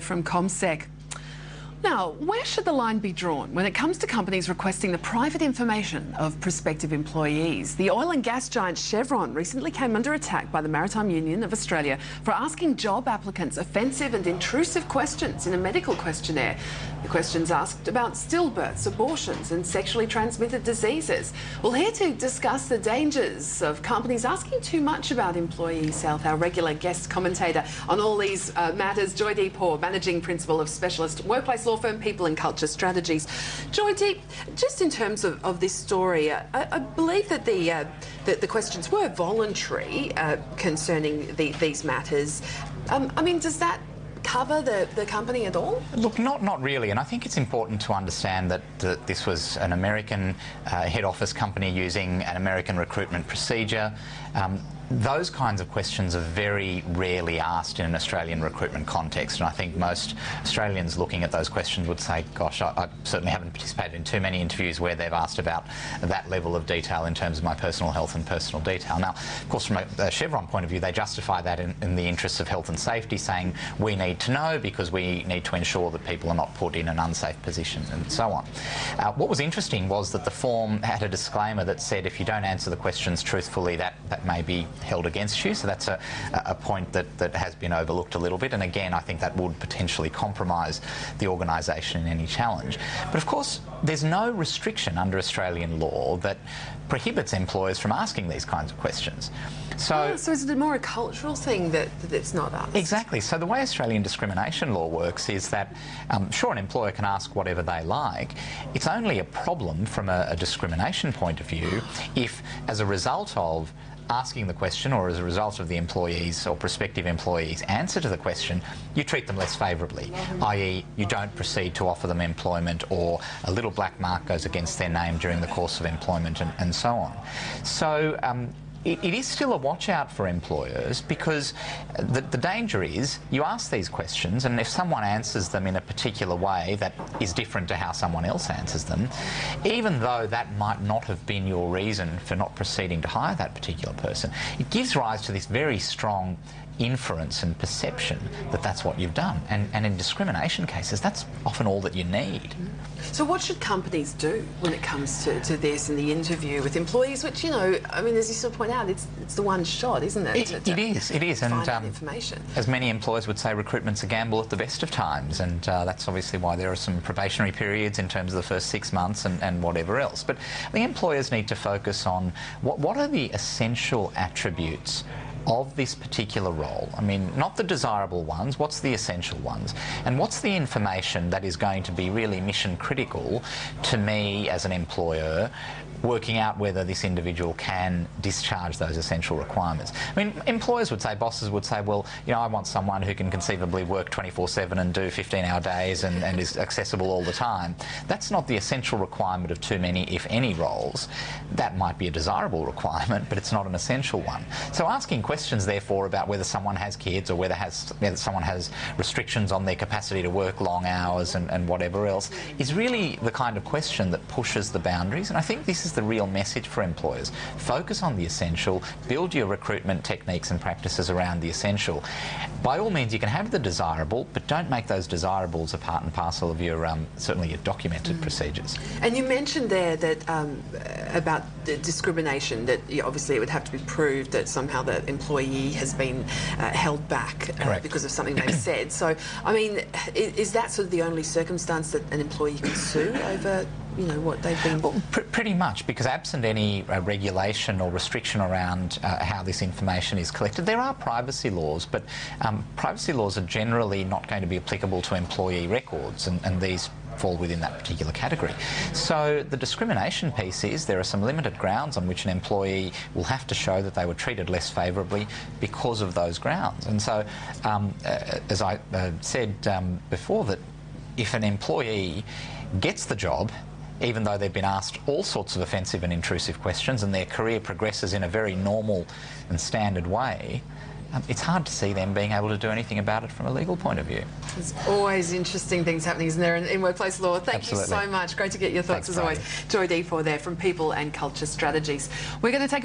From ComSec. Now, where should the line be drawn when it comes to companies requesting the private information of prospective employees? The oil and gas giant Chevron recently came under attack by the Maritime Union of Australia for asking job applicants offensive and intrusive questions in a medical questionnaire. The questions asked about stillbirths, abortions and sexually transmitted diseases. Well, here to discuss the dangers of companies asking too much about employees' health, our regular guest commentator on all these matters, Joy Deepaw, Managing Principal of Specialist Workplace Law Firm People and Culture Strategies. Joy Deep, just in terms of this story, I believe that the questions were voluntary concerning these matters. I mean, does that cover the company at all? Look, not really, and I think it's important to understand that this was an American head office company using an American recruitment procedure. Those kinds of questions are very rarely asked in an Australian recruitment context, and I think most Australians looking at those questions would say, gosh, I certainly haven't participated in too many interviews where they've asked about that level of detail in terms of my personal health and personal detail. Now, of course, from a Chevron point of view, they justify that in the interests of health and safety, saying we need to know because we need to ensure that people are not put in an unsafe position and so on. What was interesting was that the form had a disclaimer that said if you don't answer the questions truthfully, that may be held against you. So that's a point that has been overlooked a little bit, and again I think that would potentially compromise the organisation in any challenge. But of course there's no restriction under Australian law that prohibits employers from asking these kinds of questions. So is it more a cultural thing that it's not asked? Exactly. So the way Australian discrimination law works is that sure, an employer can ask whatever they like. It's only a problem from a discrimination point of view if, as a result of asking the question or as a result of the employees or prospective employees' answer to the question, you treat them less favourably, i.e. you don't proceed to offer them employment, or a little black mark goes against their name during the course of employment and so on. So it is still a watch out for employers, because the danger is you ask these questions, and if someone answers them in a particular way that is different to how someone else answers them, even though that might not have been your reason for not proceeding to hire that particular person, it gives rise to this very strong inference and perception that that's what you've done, and in discrimination cases that's often all that you need. So what should companies do when it comes to this in the interview with employees, which, you know, I mean, as you sort of point out, it's the one shot, isn't it? It is, and information. As many employers would say, recruitment's a gamble at the best of times, and that's obviously why there are some probationary periods in terms of the first 6 months and whatever else. But the employers need to focus on what are the essential attributes of this particular role. I mean, not the desirable ones, what's the essential ones? And what's the information that is going to be really mission critical to me as an employer, working out whether this individual can discharge those essential requirements. I mean, employers would say, bosses would say, well, you know, I want someone who can conceivably work 24/7 and do 15-hour days and is accessible all the time. That's not the essential requirement of too many, if any, roles. That might be a desirable requirement, but it's not an essential one. So asking questions, therefore, about whether someone has kids or whether someone has restrictions on their capacity to work long hours and whatever else is really the kind of question that pushes the boundaries. And I think this is the real message for employers. Focus on the essential, build your recruitment techniques and practices around the essential. By all means, you can have the desirable, but don't make those desirables a part and parcel of your certainly your documented procedures. And you mentioned there that about the discrimination, that obviously it would have to be proved that somehow the employee has been held back because of something they've said. So, I mean, is that sort of the only circumstance that an employee can sue over, you know, what they've been? Well, pretty much, because absent any regulation or restriction around how this information is collected, there are privacy laws, but privacy laws are generally not going to be applicable to employee records, and these fall within that particular category. So the discrimination piece is there are some limited grounds on which an employee will have to show that they were treated less favourably because of those grounds. And so, as I said before, that if an employee gets the job, even though they've been asked all sorts of offensive and intrusive questions and their career progresses in a very normal and standard way, it's hard to see them being able to do anything about it from a legal point of view. There's always interesting things happening, isn't there, in workplace law. Thank Absolutely. you so much. Great to get your thoughts. Thanks, as always. Joy Deepaw there from People and Culture Strategies. We're going to take